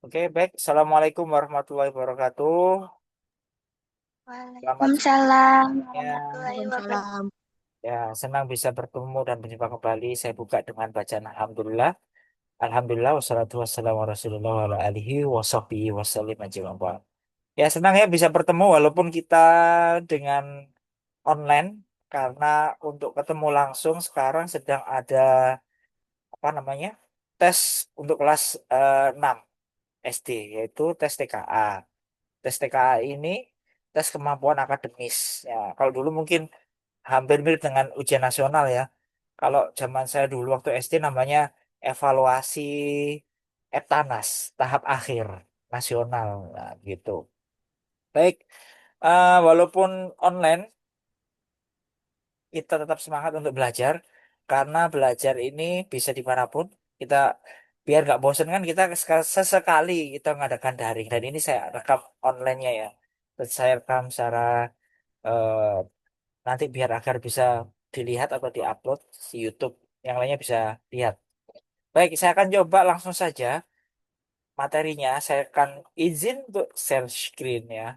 Oke, baik. Assalamualaikum warahmatullahi wabarakatuh. Selamat Waalaikumsalam siang. warahmatullahi wabarakatuh. Waalaikumsalam. Ya, senang bisa bertemu dan berjumpa kembali. Saya buka dengan bacaan Alhamdulillah. Alhamdulillah, wassalatu wassalamu ala Rasulullah wa ala alihi wa sahbihi wasallim ajma'in. Ya, senang ya bisa bertemu walaupun kita dengan online karena untuk ketemu langsung sekarang sedang ada apa namanya? Tes untuk kelas 6 SD yaitu tes TKA. Tes TKA ini tes kemampuan akademis. Ya, kalau dulu mungkin hampir mirip dengan ujian nasional ya. Kalau zaman saya dulu waktu SD namanya evaluasi Eptanas, tahap akhir nasional. Nah, gitu. Baik, walaupun online, kita tetap semangat untuk belajar karena belajar ini bisa dimanapun. Kita biar nggak bosan kan kita sesekali kita mengadakan daring dan ini saya rekam online-nya ya. Terus saya rekam secara eh, nanti biar agar bisa dilihat atau diupload di YouTube yang lainnya bisa lihat. Baik, saya akan coba langsung saja materinya. Saya akan izin untuk share screen ya.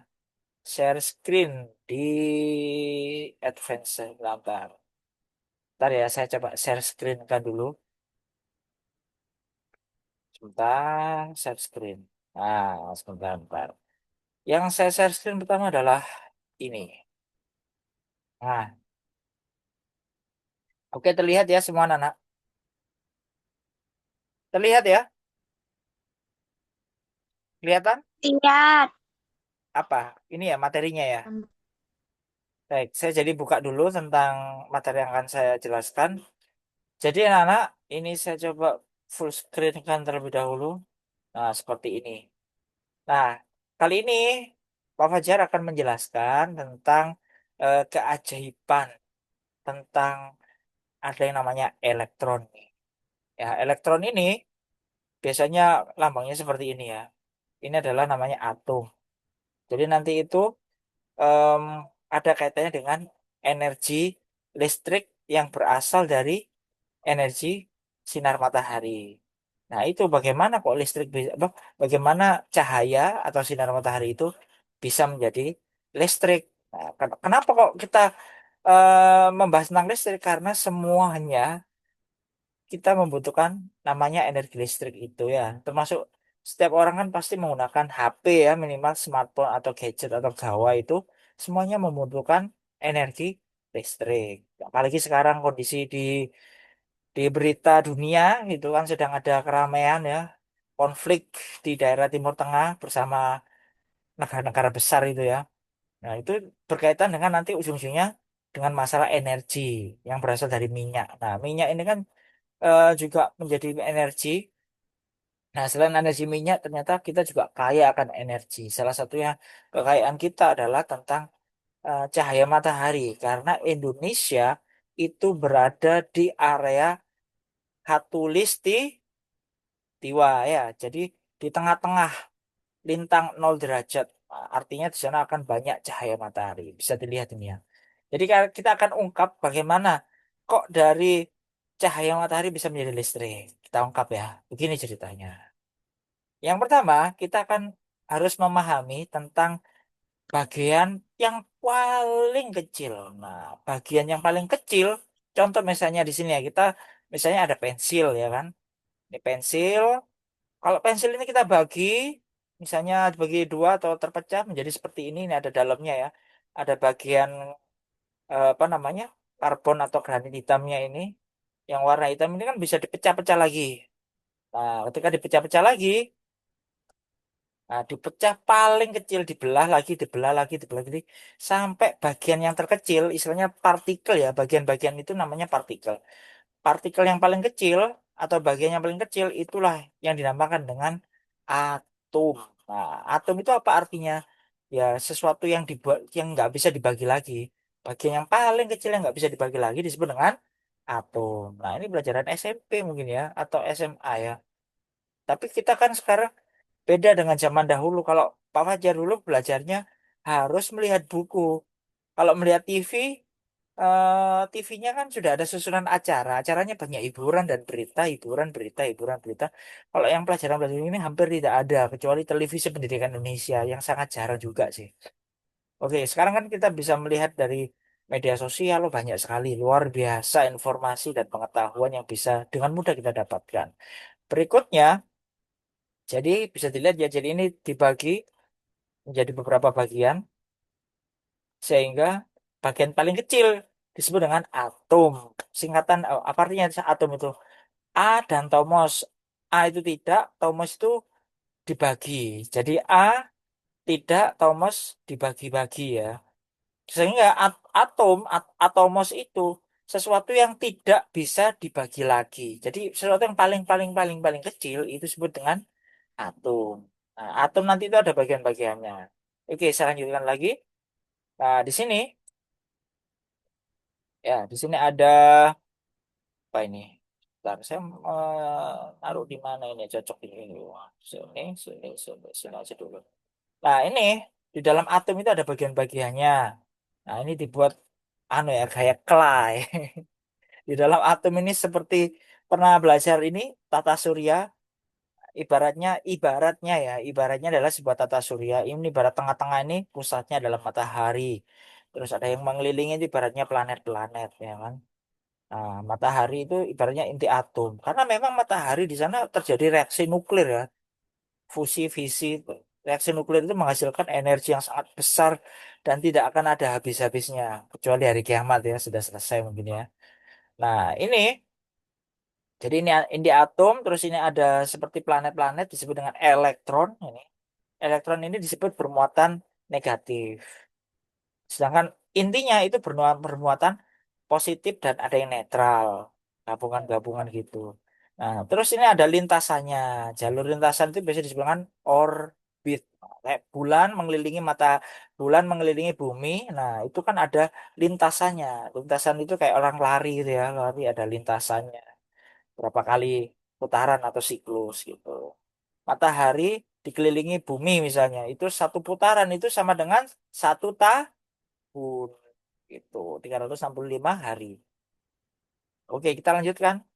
Share screen di Advance sebentar. Bentar ya, saya coba share screen kan dulu. Sebentar, share screen. Nah, sebentar. Yang saya share screen pertama adalah ini. Nah, oke terlihat ya semua anak. Terlihat ya? Kelihatan? Lihat, Apa? Ini ya materinya ya. Baik, saya jadi buka dulu tentang materi yang akan saya jelaskan. Jadi anak-anak, ini saya coba full screen kan terlebih dahulu. Nah, seperti ini. Nah, kali ini Pak Fajar akan menjelaskan tentang keajaiban tentang ada yang namanya elektron. Ya, elektron ini biasanya lambangnya seperti ini ya. Ini adalah namanya atom. Jadi nanti itu em, ada kaitannya dengan energi listrik yang berasal dari energi sinar matahari. Nah, itu bagaimana kok listrik bisa, bagaimana cahaya atau sinar matahari itu bisa menjadi listrik. Nah, kenapa kok kita membahas tentang listrik? Karena semuanya kita membutuhkan namanya energi listrik itu ya. Termasuk setiap orang kan pasti menggunakan HP ya, minimal smartphone atau gadget atau gawai itu semuanya membutuhkan energi listrik. Apalagi sekarang kondisi di berita dunia itu kan sedang ada keramaian ya, konflik di daerah Timur Tengah bersama negara-negara besar itu ya. Nah, itu berkaitan dengan nanti ujung-ujungnya dengan masalah energi yang berasal dari minyak. Nah, minyak ini kan juga menjadi energi. Nah, selain energi minyak, ternyata kita juga kaya akan energi. Salah satunya kekayaan kita adalah tentang cahaya matahari, karena Indonesia itu berada di area Khatulistiwa ya. Jadi di tengah-tengah lintang 0 derajat. Nah, artinya di sana akan banyak cahaya matahari. Bisa dilihat ini ya. Jadi kita akan ungkap bagaimana kok dari cahaya matahari bisa menjadi listrik. Kita ungkap ya. Begini ceritanya. Yang pertama, kita akan harus memahami tentang bagian yang paling kecil. Nah, bagian yang paling kecil, contoh misalnya di sini ya, kita misalnya ada pensil ya kan. Ini pensil, kalau pensil ini kita bagi, misalnya dibagi dua atau terpecah menjadi seperti ini ada dalamnya ya. Ada bagian apa namanya, karbon atau granit hitamnya ini. Yang warna hitam ini kan bisa dipecah-pecah lagi. Nah, ketika dipecah-pecah lagi, nah, dipecah paling kecil, dibelah lagi, dibelah lagi, sampai bagian yang terkecil, istilahnya partikel ya, bagian-bagian itu namanya partikel. Partikel yang paling kecil atau bagian yang paling kecil itulah yang dinamakan dengan atom. Nah, atom itu apa artinya? Ya, sesuatu yang dibuat yang nggak bisa dibagi lagi. Bagian yang paling kecil yang nggak bisa dibagi lagi disebut dengan atom. Nah, ini pelajaran SMP mungkin ya, atau SMA ya. Tapi kita kan sekarang beda dengan zaman dahulu. Kalau Pak Fajar dulu belajarnya harus melihat buku. Kalau melihat TV, TV-nya kan sudah ada susunan acara. Acaranya banyak hiburan dan berita, hiburan, berita, hiburan, berita. Kalau yang pelajaran-pelajaran ini hampir tidak ada, kecuali televisi pendidikan Indonesia yang sangat jarang juga sih. Oke, sekarang kan kita bisa melihat dari media sosial oh, banyak sekali luar biasa informasi dan pengetahuan yang bisa dengan mudah kita dapatkan. Berikutnya, jadi bisa dilihat ya, jadi ini dibagi menjadi beberapa bagian sehingga bagian paling kecil disebut dengan atom. Singkatan apa artinya atom itu? A dan tomos. A itu tidak, tomos itu dibagi. Jadi A tidak, tomos dibagi-bagi ya. Sehingga atomos itu sesuatu yang tidak bisa dibagi lagi. Jadi sesuatu yang paling paling paling paling kecil itu disebut dengan atom. Nah, atom nanti itu ada bagian-bagiannya. Oke, saya lanjutkan lagi. Nah, di sini ya, di sini ada apa ini? Bentar, saya naruh di mana ini cocok ini. Wah, sini, sini, sini, sini aja dulu. Nah, ini di dalam atom itu ada bagian-bagiannya. Nah, ini dibuat anu ya kayak kelai. Di dalam atom ini seperti pernah belajar ini tata surya, ibaratnya adalah sebuah tata surya. Ini ibarat tengah-tengah ini pusatnya adalah matahari. Terus ada yang mengelilingi itu ibaratnya planet-planet ya kan. Nah, matahari itu ibaratnya inti atom. Karena memang matahari di sana terjadi reaksi nuklir ya, fusi fisi. Reaksi nuklir itu menghasilkan energi yang sangat besar dan tidak akan ada habis-habisnya kecuali hari kiamat ya sudah selesai mungkin ya. Nah, jadi ini atom, terus ini ada seperti planet-planet disebut dengan elektron. Ini elektron ini disebut bermuatan negatif. Sedangkan intinya itu bermuatan positif dan ada yang netral, gabungan-gabungan gitu. Nah, terus ini ada lintasannya. Jalur lintasan itu biasa disebut dengan orbit. Kayak bulan mengelilingi bumi. Nah, itu kan ada lintasannya. Lintasan itu kayak orang lari gitu ya, lari ada lintasannya berapa kali putaran atau siklus gitu. Matahari dikelilingi bumi misalnya, itu satu putaran itu sama dengan satu tahun gitu, 365 hari. Oke, kita lanjutkan.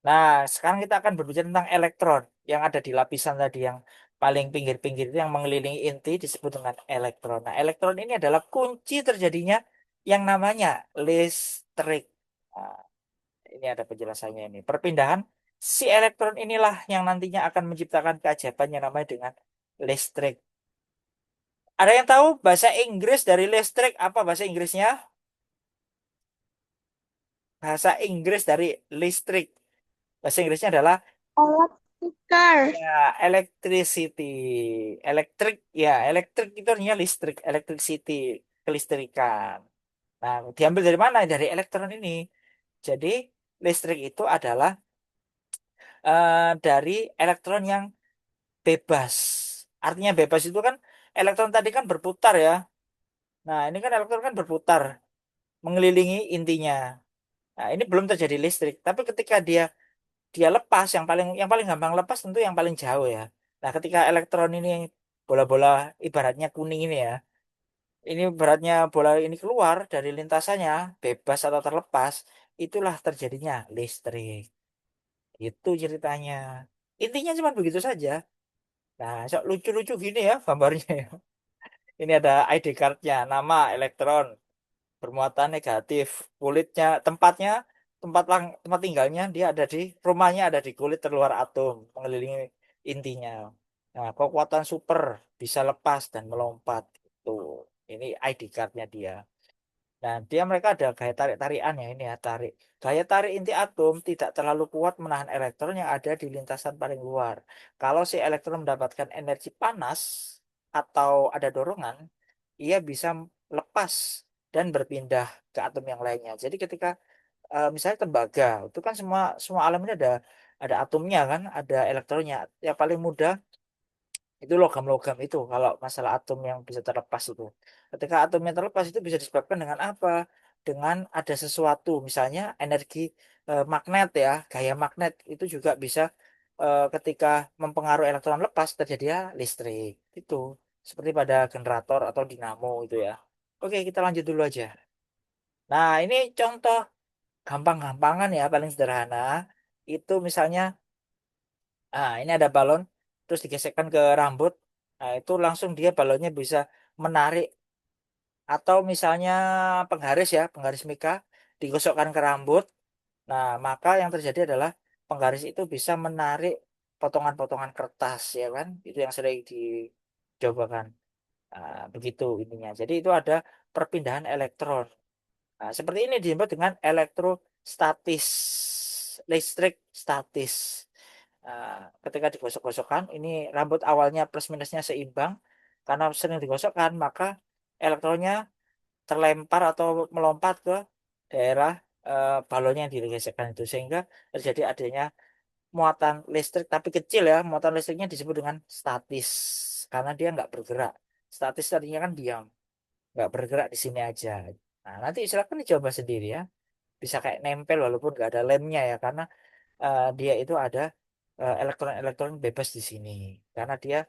Nah, sekarang kita akan berbicara tentang elektron yang ada di lapisan tadi yang paling pinggir-pinggir itu yang mengelilingi inti disebut dengan elektron. Nah, elektron ini adalah kunci terjadinya yang namanya listrik. Nah, ini ada penjelasannya ini. Perpindahan si elektron inilah yang nantinya akan menciptakan keajaiban yang namanya dengan listrik. Ada yang tahu bahasa Inggris dari listrik apa bahasa Inggrisnya? Bahasa Inggris dari listrik. Bahasa Inggrisnya adalah Electrical. ya electricity. Elektrik ya, elektrik itu artinya listrik, electricity, kelistrikan. Nah, diambil dari mana? Dari elektron ini. Jadi, listrik itu adalah dari elektron yang bebas. Artinya bebas itu kan elektron tadi kan berputar ya. Nah, ini kan elektron kan berputar mengelilingi intinya. Nah, ini belum terjadi listrik, tapi ketika dia dia lepas yang paling gampang lepas tentu yang paling jauh ya. Nah, ketika elektron ini bola-bola ibaratnya kuning ini ya. Ini beratnya bola ini keluar dari lintasannya bebas atau terlepas, itulah terjadinya listrik. Itu ceritanya. Intinya cuma begitu saja. Nah, sok lucu-lucu gini ya gambarnya ya. Ini ada ID cardnya, nama elektron, bermuatan negatif, kulitnya, tempat tinggalnya dia ada di rumahnya ada di kulit terluar atom, mengelilingi intinya. Nah, kekuatan super bisa lepas dan melompat. Itu. Ini ID cardnya dia. Nah, mereka ada gaya tarik-tarikan ya ini ya, tarik. Gaya tarik inti atom tidak terlalu kuat menahan elektron yang ada di lintasan paling luar. Kalau si elektron mendapatkan energi panas atau ada dorongan, ia bisa lepas dan berpindah ke atom yang lainnya. Jadi ketika misalnya tembaga, itu kan semua semua alam ini ada atomnya kan, ada elektronnya. Yang paling mudah itu logam-logam itu kalau masalah atom yang bisa terlepas itu. Ketika atomnya terlepas itu bisa disebabkan dengan apa? Dengan ada sesuatu, misalnya energi magnet ya, gaya magnet itu juga bisa ketika mempengaruhi elektron lepas terjadi listrik. Itu seperti pada generator atau dinamo itu ya. Oke, kita lanjut dulu aja. Nah, ini contoh gampang-gampangan ya, paling sederhana. Itu misalnya, ini ada balon, terus digesekkan ke rambut. Nah, itu langsung dia balonnya bisa menarik. Atau misalnya penggaris ya, penggaris mika, digosokkan ke rambut. Nah, maka yang terjadi adalah penggaris itu bisa menarik potongan-potongan kertas, ya kan? Itu yang sering dicobakan. Nah, begitu ininya. Jadi itu ada perpindahan elektron. Nah, seperti ini disebut dengan elektrostatis, listrik statis. Nah, ketika digosok-gosokkan, ini rambut awalnya plus minusnya seimbang. Karena sering digosokkan, maka elektronnya terlempar atau melompat ke daerah balonnya yang digesekkan itu. Sehingga terjadi adanya muatan listrik, tapi kecil ya. Muatan listriknya disebut dengan statis. Karena dia nggak bergerak. Statis tadinya kan diam, nggak bergerak di sini aja. Nah, nanti silakan dicoba sendiri ya. Bisa kayak nempel walaupun nggak ada lemnya ya, karena dia itu ada elektron-elektron bebas di sini. Karena dia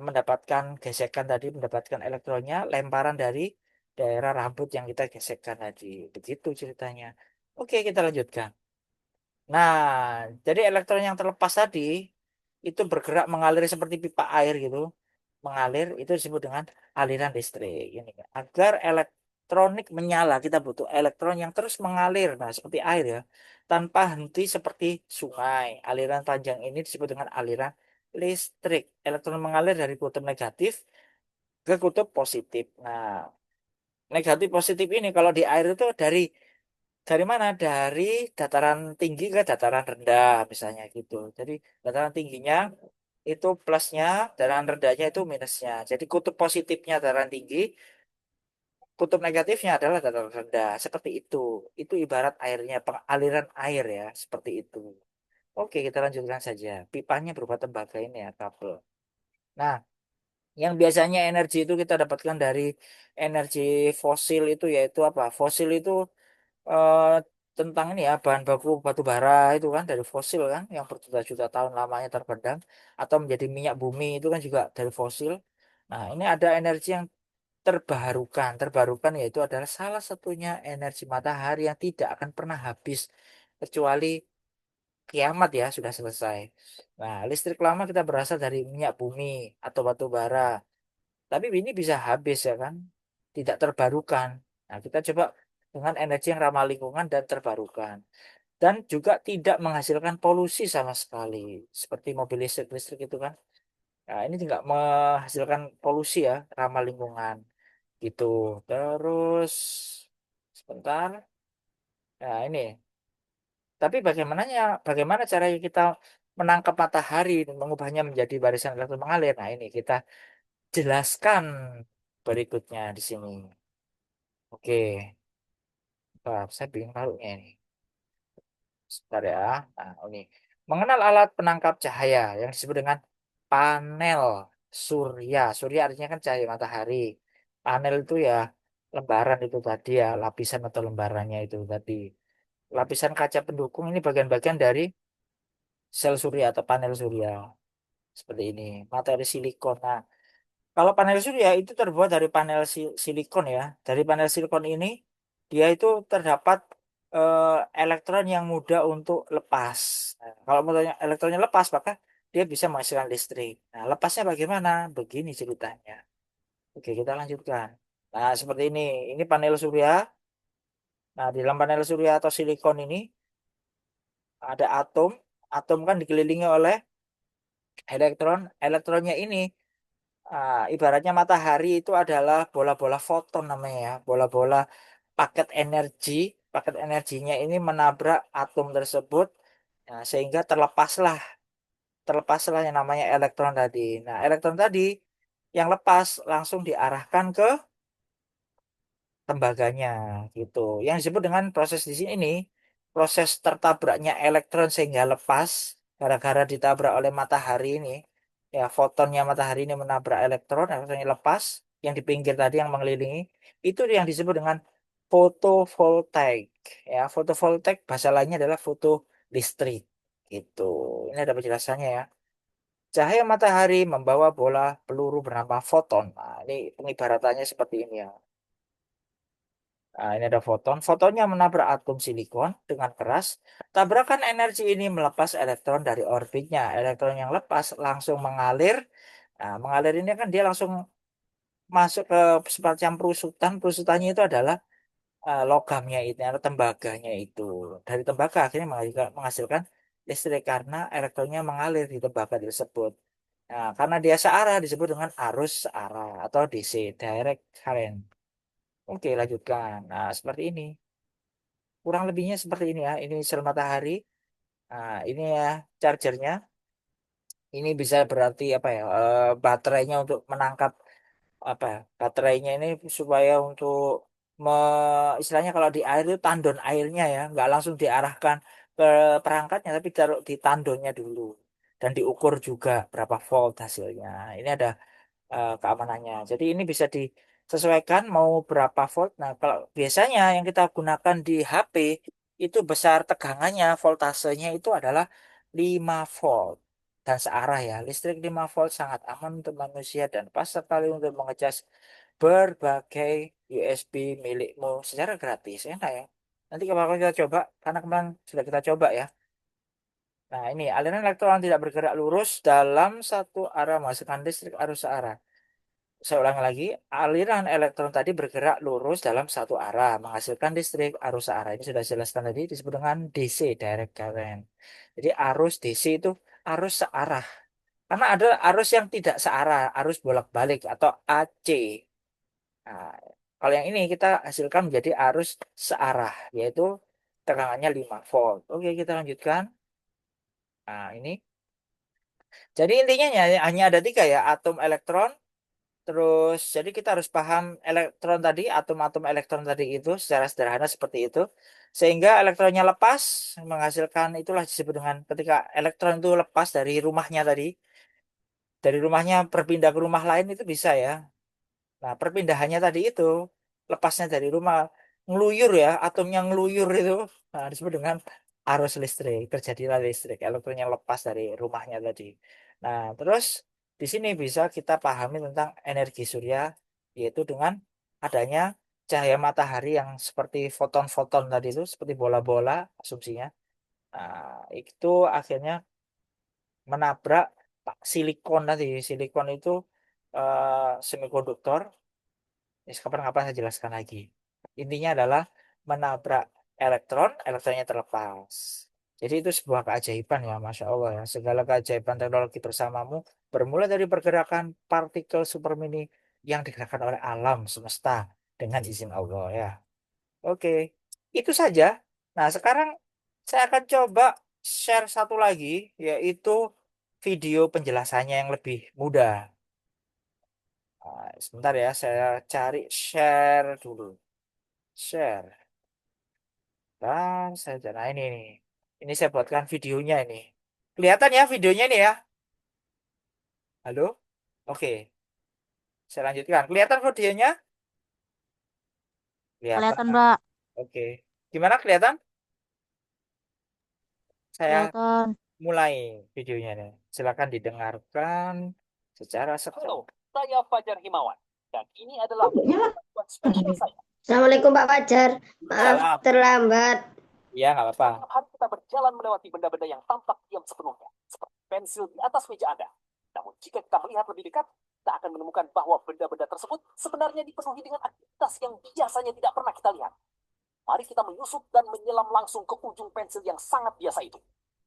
mendapatkan gesekan tadi, mendapatkan elektronnya lemparan dari daerah rambut yang kita gesekkan tadi. Begitu ceritanya. Oke, kita lanjutkan. Nah, jadi elektron yang terlepas tadi itu bergerak mengalir seperti pipa air gitu. Mengalir itu disebut dengan aliran listrik. Ini agar elektronik menyala, kita butuh elektron yang terus mengalir. Nah, seperti air ya. Tanpa henti seperti sungai. Aliran panjang ini disebut dengan aliran listrik. Elektron mengalir dari kutub negatif ke kutub positif. Nah, negatif positif ini kalau di air itu dari mana? Dari dataran tinggi ke dataran rendah misalnya gitu. Jadi dataran tingginya itu plusnya, dataran rendahnya itu minusnya. Jadi kutub positifnya dataran tinggi, kutub negatifnya adalah dataran rendah. Seperti itu. Itu ibarat airnya, pengaliran air ya, seperti itu. Oke, kita lanjutkan saja. Pipanya berupa tembaga ini ya, kabel. Nah, yang biasanya energi itu kita dapatkan dari energi fosil itu yaitu apa? Fosil itu eh, tentang ini ya, bahan baku batu bara itu kan dari fosil kan yang berjuta-juta tahun lamanya terpendam, atau menjadi minyak bumi itu kan juga dari fosil. Nah, ini ada energi yang terbarukan. Terbarukan yaitu adalah salah satunya energi matahari yang tidak akan pernah habis kecuali kiamat ya sudah selesai. Nah, listrik lama kita berasal dari minyak bumi atau batu bara. Tapi ini bisa habis ya kan, tidak terbarukan. Nah, kita coba dengan energi yang ramah lingkungan dan terbarukan. Dan juga tidak menghasilkan polusi sama sekali. Seperti mobil listrik itu kan. Nah, ini tidak menghasilkan polusi ya, ramah lingkungan. Gitu. Terus, sebentar. Nah, ini. Tapi bagaimana cara kita menangkap matahari dan mengubahnya menjadi barisan elektron mengalir? Nah, ini kita jelaskan berikutnya di sini. Oke, saya bingung taruhnya ini. Sebentar ya. Nah, ini. Mengenal alat penangkap cahaya yang disebut dengan panel surya. Surya artinya kan cahaya matahari. Panel itu ya lembaran itu tadi ya, lapisan atau lembarannya itu tadi. Lapisan kaca pendukung ini bagian-bagian dari sel surya atau panel surya. Seperti ini. Materi silikon. Nah, kalau panel surya itu terbuat dari panel silikon ya. Dari panel silikon ini dia itu terdapat eh, elektron yang mudah untuk lepas. Nah, kalau mudahnya elektronnya lepas maka dia bisa menghasilkan listrik. Nah, lepasnya bagaimana? Begini ceritanya. Oke, kita lanjutkan. Nah, seperti ini. Ini panel surya. Nah, di dalam panel surya atau silikon ini ada atom. Atom kan dikelilingi oleh elektron. Elektronnya ini ibaratnya matahari itu adalah bola-bola foton namanya ya, bola-bola paket energi. Paket energinya ini menabrak atom tersebut, nah, sehingga terlepaslah yang namanya elektron tadi. Nah, elektron tadi yang lepas langsung diarahkan ke tembaganya gitu. Yang disebut dengan proses di sini ini proses tertabraknya elektron sehingga lepas gara-gara ditabrak oleh matahari ini. Ya, fotonnya matahari ini menabrak elektron, elektronnya lepas. Yang di pinggir tadi yang mengelilingi itu yang disebut dengan fotovoltaik. Ya, fotovoltaik bahasa lainnya adalah foto listrik gitu. Ini ada penjelasannya ya. Cahaya matahari membawa bola peluru bernama foton. Nah, ini pengibaratannya seperti ini ya. Nah, ini ada foton. Fotonnya menabrak atom silikon dengan keras. Tabrakan energi ini melepas elektron dari orbitnya. Elektron yang lepas langsung mengalir. Nah, mengalir ini kan dia langsung masuk ke semacam perusutan. Perusutannya itu adalah logamnya itu, atau tembaganya itu. Dari tembaga akhirnya menghasilkan listrik karena elektronnya mengalir di tembaga tersebut. Nah, karena dia searah disebut dengan arus searah atau DC, direct current. Oke, lanjutkan. Nah, seperti ini. Kurang lebihnya seperti ini ya. Ini sel matahari. Nah, ini ya chargernya. Ini bisa berarti apa ya? Baterainya untuk menangkap apa ya? Baterainya ini supaya untuk me, istilahnya kalau di air itu tandon airnya ya, nggak langsung diarahkan ke perangkatnya, tapi taruh di tandonnya dulu dan diukur juga berapa volt hasilnya. Ini ada keamanannya. Jadi ini bisa disesuaikan mau berapa volt. Nah, kalau biasanya yang kita gunakan di HP itu besar tegangannya, voltasenya itu adalah 5 volt dan searah ya. Listrik 5 volt sangat aman untuk manusia dan pas sekali untuk mengecas berbagai USB milikmu secara gratis. Enak ya. Nanti kalau kita coba, karena kemarin sudah kita coba ya. Nah, ini aliran elektron tidak bergerak lurus dalam satu arah menghasilkan listrik arus searah. Saya ulang lagi, aliran elektron tadi bergerak lurus dalam satu arah, menghasilkan listrik arus searah. Ini sudah jelaskan tadi, disebut dengan DC, direct current. Jadi arus DC itu arus searah. Karena ada arus yang tidak searah, arus bolak-balik atau AC. Nah, kalau yang ini kita hasilkan menjadi arus searah, yaitu tegangannya 5 volt. Oke, kita lanjutkan. Nah, ini. Jadi intinya hanya ada tiga ya, atom elektron. Terus, jadi kita harus paham elektron tadi, atom-atom elektron tadi itu secara sederhana seperti itu. Sehingga elektronnya lepas, menghasilkan itulah disebut dengan ketika elektron itu lepas dari rumahnya tadi. Dari rumahnya berpindah ke rumah lain itu bisa ya. Nah, perpindahannya tadi itu, lepasnya dari rumah, ngeluyur ya, atomnya ngeluyur itu. Nah, disebut dengan arus listrik, terjadilah listrik, elektronnya lepas dari rumahnya tadi. Nah, terus di sini bisa kita pahami tentang energi surya, yaitu dengan adanya cahaya matahari yang seperti foton-foton tadi itu, seperti bola-bola asumsinya. Nah, itu akhirnya menabrak silikon tadi. Silikon itu semikonduktor. Ya, kapan-kapan saya jelaskan lagi. Intinya adalah menabrak elektron, elektronnya terlepas. Jadi itu sebuah keajaiban ya, Masya Allah ya. Segala keajaiban teknologi bersamamu bermula dari pergerakan partikel supermini yang digerakkan oleh alam semesta dengan izin Allah ya. Oke, itu saja. Nah, sekarang saya akan coba share satu lagi, yaitu video penjelasannya yang lebih mudah. Nah, sebentar ya, saya cari share dulu. Share. Dan saya nah ini nih. Ini saya buatkan videonya ini. Kelihatan ya videonya ini ya? Halo? Oke, saya lanjutkan. Kelihatan videonya? Kelihatan, Kelihatan. Mbak. Oke. Gimana kelihatan? Saya Kelihatan. mulai videonya nih. Silakan didengarkan secara Halo, seksama. saya Fajar Himawan dan ini adalah buat spesial saya. Assalamualaikum Pak Fajar. Maaf Salam. terlambat. Iya, nggak apa-apa. Setiap hari kita berjalan melewati benda-benda yang tampak diam sepenuhnya, seperti pensil di atas meja Anda. Namun jika kita melihat lebih dekat, kita akan menemukan bahwa benda-benda tersebut sebenarnya dipenuhi dengan aktivitas yang biasanya tidak pernah kita lihat. Mari kita menyusup dan menyelam langsung ke ujung pensil yang sangat biasa itu.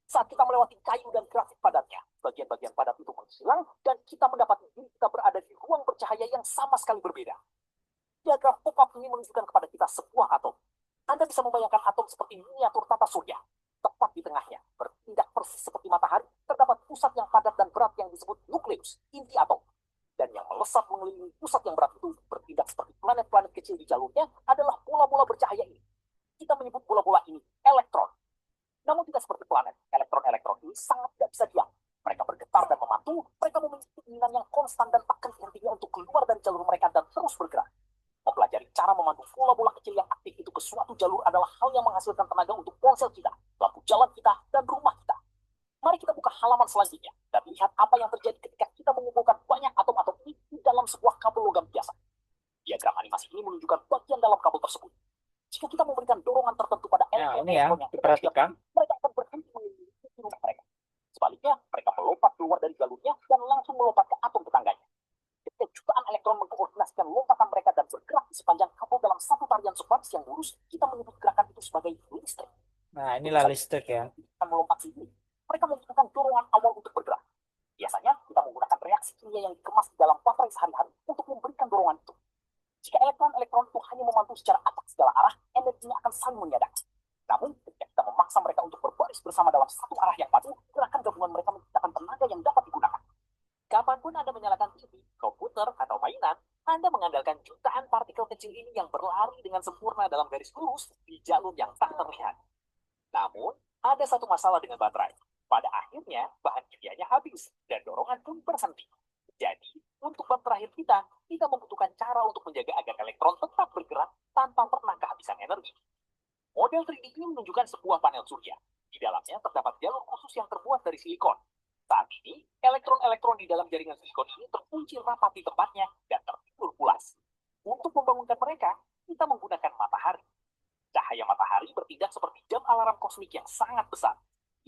Saat kita melewati kayu dan grafit padatnya, bagian-bagian padat itu menghilang dan kita mendapati diri kita berada di ruang bercahaya yang sama sekali berbeda. Diagram pop-up ini menunjukkan kepada kita sebuah atom. Anda bisa membayangkan atom seperti miniatur tata surya. Tepat di tengahnya, bertindak persis seperti matahari, terdapat pusat yang padat dan berat yang disebut nukleus, inti atom. Dan yang melesat mengelilingi pusat yang berat itu, bertindak seperti planet-planet kecil di jalurnya, adalah bola-bola bercahaya ini. Kita menyebut bola-bola ini elektron. Namun tidak seperti planet, elektron-elektron ini sangat tidak bisa diam. Mereka bergetar dan memantul, mereka memiliki keinginan yang konstan dan takkan hentinya untuk keluar dari jalur mereka dan terus bergerak. Mempelajari cara memandu bola-bola kecil yang aktif itu ke suatu jalur adalah hal yang menghasilkan tenaga untuk ponsel kita, lampu jalan kita, dan rumah kita. Mari kita buka halaman selanjutnya dan lihat apa yang terjadi ketika kita mengumpulkan banyak atom-atom ini di dalam sebuah kabel logam biasa. Diagram animasi ini menunjukkan bagian dalam kabel tersebut. Jika kita memberikan dorongan tertentu pada Nah, ini ya, elektron-elektron yang sedang diperhatikan. mereka akan berhenti mengelilingi rumah mereka. Sebaliknya, mereka melompat keluar dari jalurnya dan langsung melompat ke atom tetangganya. Ketika jutaan elektron mengkoordinasikan lompatan mereka dan bergerak di sepanjang kabel dalam satu tarian substansi yang lurus, kita menyebut gerakan itu sebagai listrik. Nah, inilah listrik ya. Akan melompat sendiri. Mereka membutuhkan dorongan awal untuk bergerak. Biasanya, kita menggunakan reaksi kimia yang dikemas di dalam baterai sehari-hari untuk memberikan dorongan itu. Jika elektron-elektron itu hanya memantul secara acak segala arah, energinya akan saling menyadap. Namun, ketika kita memaksa mereka untuk berbaris bersama dalam satu arah yang maju, gerakan gabungan mereka menciptakan tenaga yang dapat digunakan. Kapanpun Anda menyalakan TV, komputer, atau mainan, Anda mengandalkan jutaan partikel kecil ini yang berlari dengan sempurna dalam garis lurus di jalur yang tak terlihat. Namun, ada satu masalah dengan baterai. Pada akhirnya, bahan kimianya habis dan dorongan pun berhenti. Jadi, untuk bab terakhir kita membutuhkan cara untuk menjaga agar elektron tetap bergerak tanpa pernah kehabisan energi. Model 3D ini menunjukkan sebuah panel surya. Di dalamnya terdapat jalur khusus yang terbuat dari silikon. Saat ini, elektron-elektron di dalam jaringan silikon ini terkunci rapat di tempatnya dan tertidur pulas. Untuk membangunkan mereka, kita menggunakan matahari. Cahaya matahari bertindak seperti jam alarm kosmik yang sangat besar.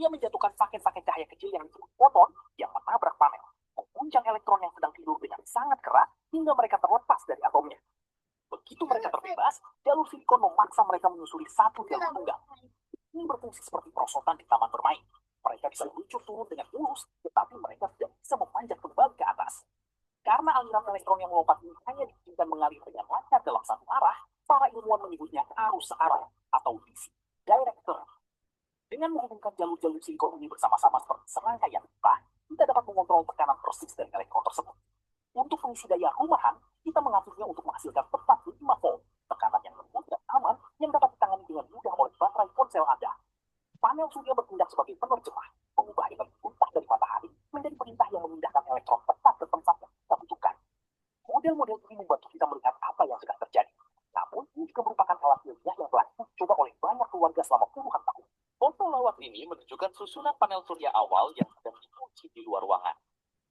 Ia menjatuhkan paket-paket cahaya kecil yang disebut foton yang menabrak panel, mengguncang elektron yang sedang tidur dengan sangat keras hingga mereka terlepas dari atomnya. Begitu mereka terbebas, jalur silikon memaksa mereka menyusuri satu jalur tunggal. Ini berfungsi seperti perosotan di taman bermain. Mereka bisa meluncur turun dengan mulus, tetapi mereka tidak bisa memanjat kembali ke atas. Karena aliran elektron yang melompat ini hanya diizinkan mengalir dengan lancar dalam satu arah, para ilmuwan menyebutnya arus searah atau DC, direct current. Dengan menghubungkan jalur-jalur silikon ini bersama-sama seperti serangkaian pipa, kita dapat mengontrol tekanan persis dari elektron tersebut. Untuk mengisi daya rumahan, kita mengaturnya untuk menghasilkan tepat 5 volt, tekanan yang lembut dan aman yang dapat ditangani dengan mudah oleh baterai ponsel Anda. Panel surya bertindak sebagai penerjemah, mengubah energi ultah dari matahari menjadi perintah yang memindahkan elektron tepat ke tempat yang kita butuhkan. Model-model ini membantu kita melihat apa yang sedang terjadi. Namun, ini juga merupakan alat ilmiah yang telah dicoba oleh banyak keluarga selama puluhan tahun. Foto lawat ini menunjukkan susunan panel surya awal yang sedang diuji di luar ruangan.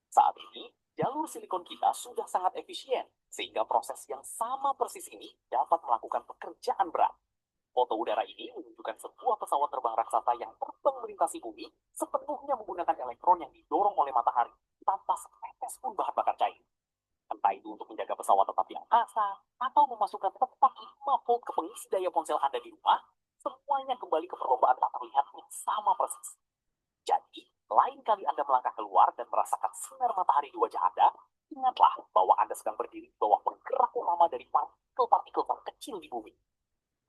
Saat ini, jalur silikon kita sudah sangat efisien, sehingga proses yang sama persis ini dapat melakukan pekerjaan berat. Foto udara ini menunjukkan sebuah pesawat terbang raksasa yang terbang melintasi bumi sepenuhnya menggunakan elektron yang didorong oleh matahari tanpa setetes pun bahan bakar cair. Entah itu untuk menjaga pesawat tetap di angkasa atau memasukkan tepat 5 volt ke pengisi daya ponsel Anda di rumah, semuanya kembali ke perlombaan tak terlihat yang sama persis. Jadi, lain kali Anda melangkah keluar dan merasakan sinar matahari di wajah Anda, ingatlah bahwa Anda sedang berdiri di bawah penggerak utama dari partikel-partikel terkecil di bumi.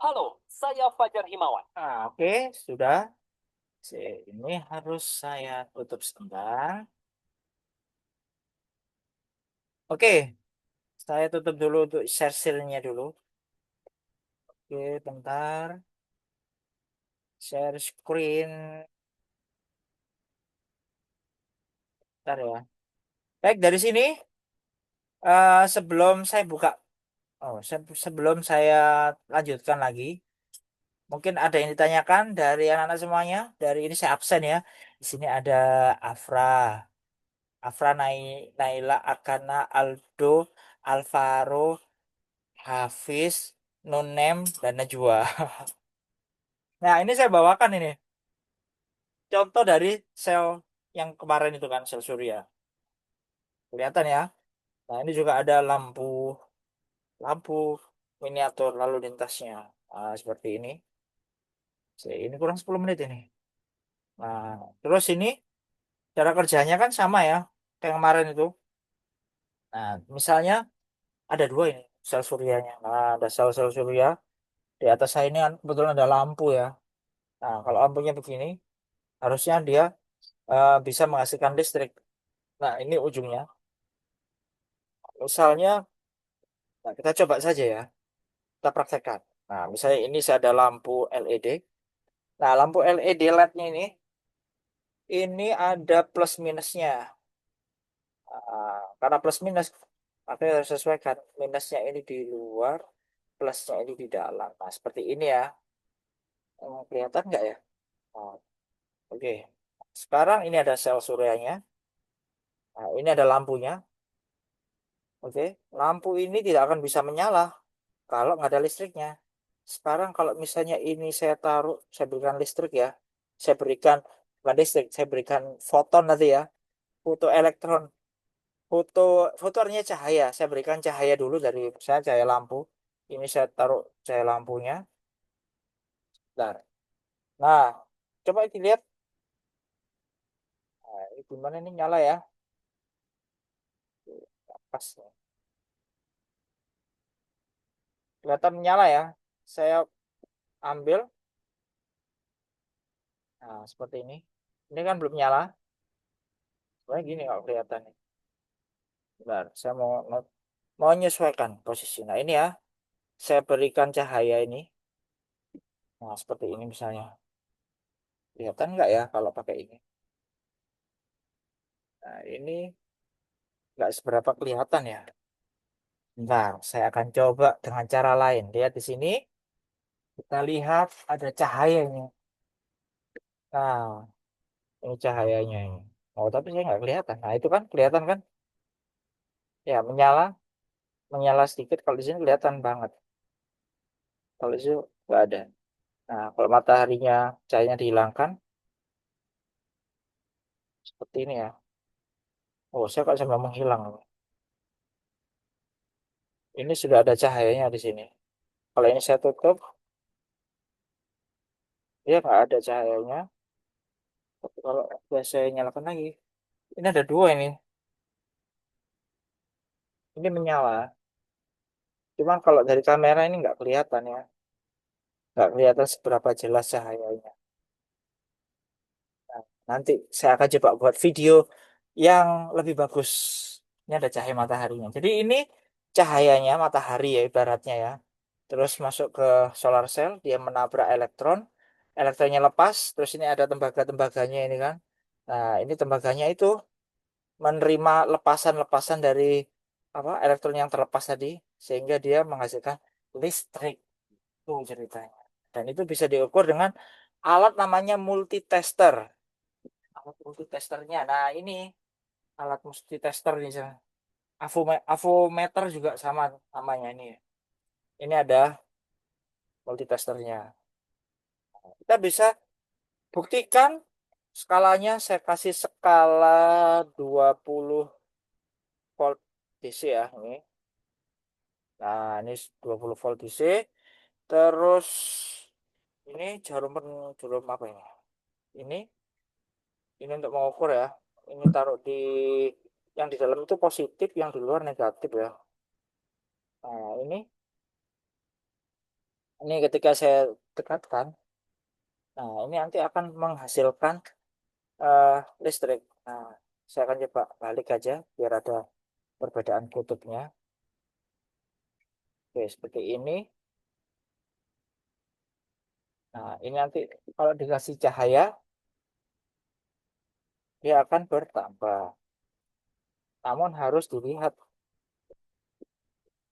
Halo, saya Fajar Himawan. Nah, oke, sudah. Ini harus saya tutup sebentar. Oke, saya tutup dulu untuk share-nya dulu. Oke, bentar. Share screen. Bentar ya. Baik, dari sini sebelum saya buka, sebelum saya lanjutkan lagi, mungkin ada yang ditanyakan dari anak-anak semuanya. Dari ini saya absen ya. Di sini ada Afra, Naila, Akana, Aldo, Alvaro, Hafiz, Nunem, dan Najwa. Nah, ini saya bawakan ini contoh dari sel yang kemarin itu kan, sel surya. Kelihatan ya. Nah, ini juga ada lampu lampu miniatur lalu lintasnya. Nah, seperti ini. Ini kurang 10 menit ini. Nah, terus ini cara kerjanya kan sama ya kayak kemarin itu. Nah, misalnya ada dua ini sel suryanya. Nah, ada sel-sel surya. Di atas saya ini kan kebetulan ada lampu ya. Nah, kalau lampunya begini, harusnya dia bisa menghasilkan listrik. Nah, ini ujungnya. Misalnya, nah, kita coba saja ya. Kita praktekkan. Nah, misalnya ini saya ada lampu LED. Nah, lampu LED LED-nya ini ada plus minusnya. Karena plus minus, maka harus sesuaikan. Minusnya ini di luar, plusnya ini di dalam. Nah, seperti ini ya. Kelihatan nggak ya? Nah, oke. Sekarang ini ada sel suryanya. Nah, ini ada lampunya. Oke. Lampu ini tidak akan bisa menyala kalau nggak ada listriknya. sekarang kalau misalnya ini saya taruh, saya berikan listrik ya, saya berikan, bukan listrik, saya berikan foton nanti ya, foto elektron, foto, foto artinya cahaya, saya berikan cahaya dulu dari saya cahaya lampu, ini saya taruh cahaya lampunya. Bentar. Nah, coba dilihat, nah, ini gimana ini nyala ya, pas, kelihatan menyala ya, saya ambil, nah seperti ini kan belum nyala, sebenarnya gini kalau kelihatan nih. Bentar, saya mau menyesuaikan posisi. Nah ini ya, saya berikan cahaya ini. Nah seperti ini misalnya. Kelihatan nggak ya kalau pakai ini? Nah ini nggak seberapa kelihatan ya. Bentar, saya akan coba dengan cara lain. Lihat di sini, kita lihat ada cahayanya. Nah, ini cahayanya ini. Oh, tapi saya nggak kelihatan. Nah, itu kan kelihatan kan? Ya, menyala, menyala sedikit. Kalau di sini kelihatan banget. Kalau di situ nggak ada. Nah, kalau mataharinya cahayanya dihilangkan, seperti ini ya. Oh, saya kok sampai menghilang. Ini sudah ada cahayanya di sini. Kalau ini saya tutup, dia nggak ada cahayanya. Tapi kalau saya nyalakan lagi, ini ada dua ini. Ini menyala. Cuman kalau dari kamera ini nggak kelihatan ya. Nggak kelihatan seberapa jelas cahayanya. Nah, nanti saya akan coba buat video yang lebih bagus. Ini ada cahaya mataharinya. Jadi ini cahayanya matahari ya ibaratnya ya. Terus masuk ke solar cell, dia menabrak elektron, elektronnya lepas, terus ini ada tembaga-tembaganya ini kan. Nah, ini tembaganya itu menerima lepasan-lepasan dari apa elektron yang terlepas tadi, sehingga dia menghasilkan listrik. Itu ceritanya. Dan itu bisa diukur dengan alat namanya multitester. Alat multitesternya. Nah, ini alat multitester nih. Avometer juga sama namanya ini. Ini ada multitesternya. Kita bisa buktikan skalanya, saya kasih skala 20 volt DC ya ini. Nah, ini 20 volt DC. Terus ini jarum apa ini? Ini ini untuk mengukur ya. Ini taruh di yang di dalam itu positif, yang di luar negatif ya. Nah, ini ketika saya dekatkan, nah ini nanti akan menghasilkan eh, listrik. Nah, saya akan coba balik aja biar ada perbedaan kutubnya. Oke, seperti ini. Nah, ini nanti kalau dikasih cahaya, dia akan bertambah. Namun harus dilihat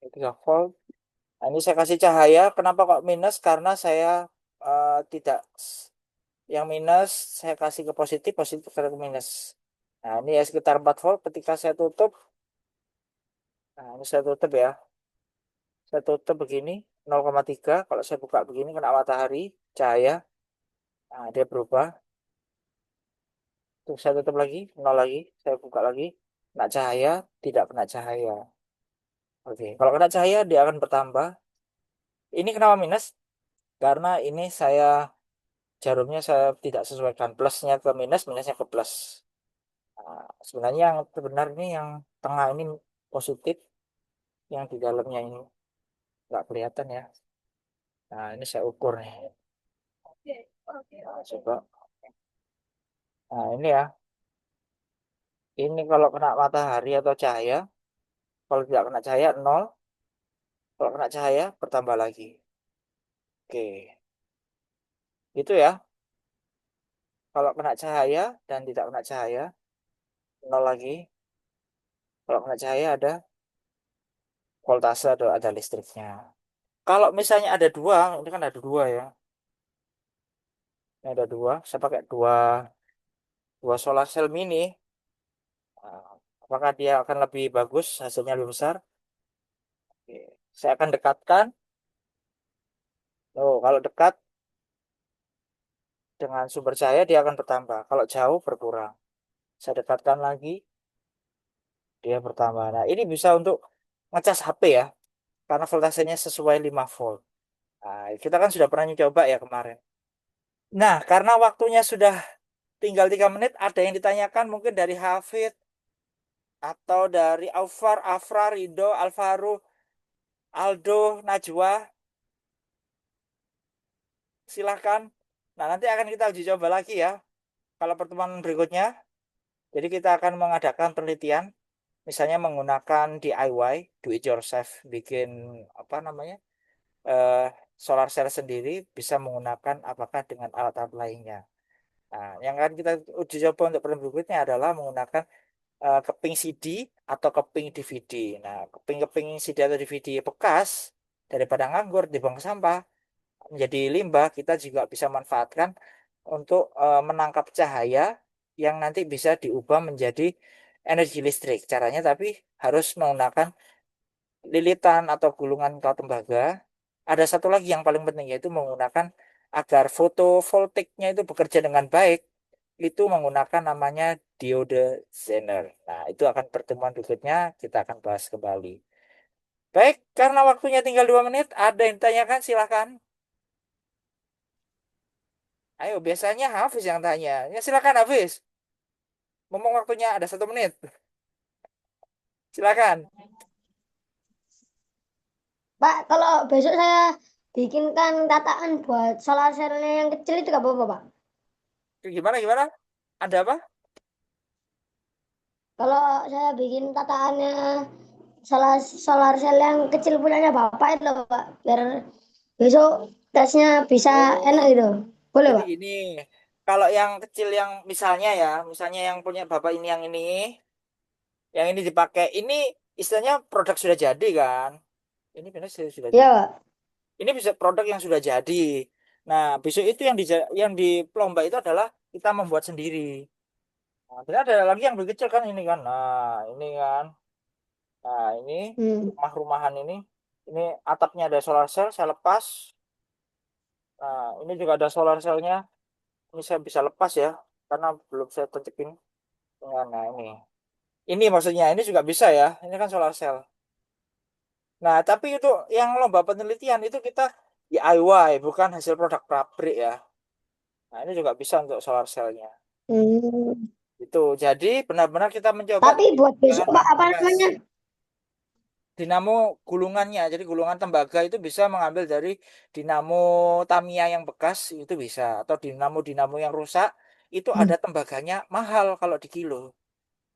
3 volt. Nah, ini saya kasih cahaya. Kenapa kok minus? Karena saya tidak yang minus saya kasih ke positif, positif ke minus. Nah, ini ya sekitar 4 volt. Ketika saya tutup, nah ini saya tutup ya. Saya tutup begini 0,3. Kalau saya buka begini kena matahari, cahaya, nah dia berubah. Terus saya tutup lagi, 0 lagi, saya buka lagi, kena cahaya, tidak kena cahaya. Oke, kalau kena cahaya dia akan bertambah. Ini kenapa minus? Karena ini jarumnya saya tidak sesuaikan plusnya ke minus, minusnya ke plus. Nah, sebenarnya yang benar ini yang tengah ini positif, yang di dalamnya ini nggak kelihatan ya. Nah, ini saya ukur nih. Nah, coba. Nah, ini ya. Ini kalau kena matahari atau cahaya, kalau tidak kena cahaya 0, kalau kena cahaya bertambah lagi. Oke, itu ya. Kalau kena cahaya dan tidak kena cahaya, 0 lagi. Kalau kena cahaya ada voltase atau ada listriknya. Kalau misalnya ada dua, ini kan ada dua ya. Ini ada dua, saya pakai dua solar cell mini. Nah, apakah dia akan lebih bagus, hasilnya lebih besar? Oke. Saya akan dekatkan. Oh, kalau dekat dengan sumber cahaya dia akan bertambah. Kalau jauh berkurang. Saya dekatkan lagi, dia bertambah. Nah, ini bisa untuk ngecas HP ya, karena voltasenya sesuai 5 volt. Nah, kita kan sudah pernah coba ya kemarin. Nah, karena waktunya sudah tinggal 3 menit, ada yang ditanyakan mungkin dari Hafid atau dari Aufar, Afra, Rido, Alvaro, Aldo, Najwa, silahkan. Nah, nanti akan kita uji coba lagi ya, kalau pertemuan berikutnya. Jadi kita akan mengadakan penelitian, misalnya menggunakan DIY, do it yourself, bikin apa namanya, eh, solar cell sendiri, bisa menggunakan apakah dengan alat-alat lainnya. Nah, yang akan kita uji coba untuk pertemuan berikutnya adalah menggunakan keping CD atau keping DVD. Nah, keping-keping CD atau DVD bekas daripada nganggur dibuang ke sampah menjadi limbah, kita juga bisa manfaatkan untuk menangkap cahaya yang nanti bisa diubah menjadi energi listrik. Caranya tapi harus menggunakan lilitan atau gulungan kawat tembaga. Ada satu lagi yang paling penting, yaitu menggunakan agar fotovoltaiknya itu bekerja dengan baik, itu menggunakan namanya diode Zener. Nah, itu akan pertemuan berikutnya kita akan bahas kembali. Baik, karena waktunya tinggal 2 menit, ada yang ditanyakan silahkan. Ayo, biasanya Hafiz yang tanya. Ya silakan Hafiz. Ngomong waktunya ada 1 menit. Silakan. Pak, kalau besok saya bikinkan tataan buat solar cell-nya yang kecil itu gak apa-apa, Pak. Gimana gimana? Ada apa? Kalau saya bikin tataannya solar cell yang kecil punyanya Bapak itu loh, Pak. Biar besok tesnya bisa enak Oh, gitu. Boleh, jadi Pak? gini. Kalau yang kecil yang misalnya ya, misalnya yang punya Bapak ini yang ini dipakai, ini istilahnya produk sudah jadi kan? Ini benar sudah Iya, jadi. Pak. Ini bisa produk yang sudah jadi. Nah, besok itu yang di pelomba itu adalah kita membuat sendiri. Nah, ternyata ada lagi yang lebih kecil kan ini kan. Nah, ini kan. Nah, ini Hmm. rumah-rumahan ini. Ini atapnya ada solar cell, saya lepas. Nah, ini juga ada solar cellnya. Ini saya bisa lepas ya, karena belum saya tancapin. Nah, ini. Ini maksudnya, ini juga bisa ya. Ini kan solar cell. Nah, tapi itu yang lomba penelitian itu kita DIY, bukan hasil produk pabrik ya. Nah, ini juga bisa untuk solar cellnya. Hmm. Itu. Jadi benar-benar kita mencoba Tapi buat besok, bahan Pak, baku apa bekas. namanya? Dinamo gulungannya, jadi gulungan tembaga itu bisa mengambil dari dinamo Tamiya yang bekas itu bisa, atau dinamo-dinamo yang rusak itu Hmm. ada tembaganya mahal kalau di kilo.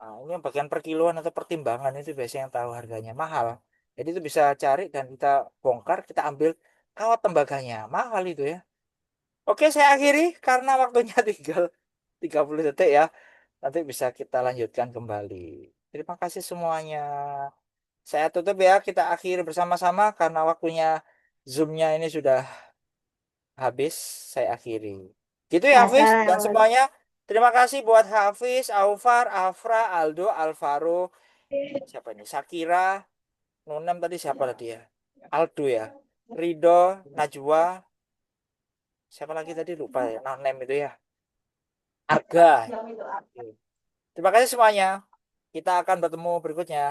Nah, ini yang bagian per kiloan atau pertimbangan itu biasanya yang tahu harganya mahal. Jadi itu bisa cari dan kita bongkar, kita ambil kawat tembaganya mahal itu ya. Oke, saya akhiri karena waktunya tinggal 30 detik ya. Nanti bisa kita lanjutkan kembali. Terima kasih semuanya. Saya tutup ya, kita akhiri bersama-sama karena waktunya Zoom-nya ini sudah habis, saya akhiri. Gitu ya Hafiz dan Assalamualaikum. semuanya. Terima kasih buat Hafiz, Aufar, Afra, Aldo, Alvaro, siapa ini? Sakira, Nunem tadi siapa tadi ya? Aldo ya. Rido, Najwa, siapa lagi tadi lupa ya. Nunem itu ya. Arga. Terima kasih semuanya. Kita akan bertemu berikutnya.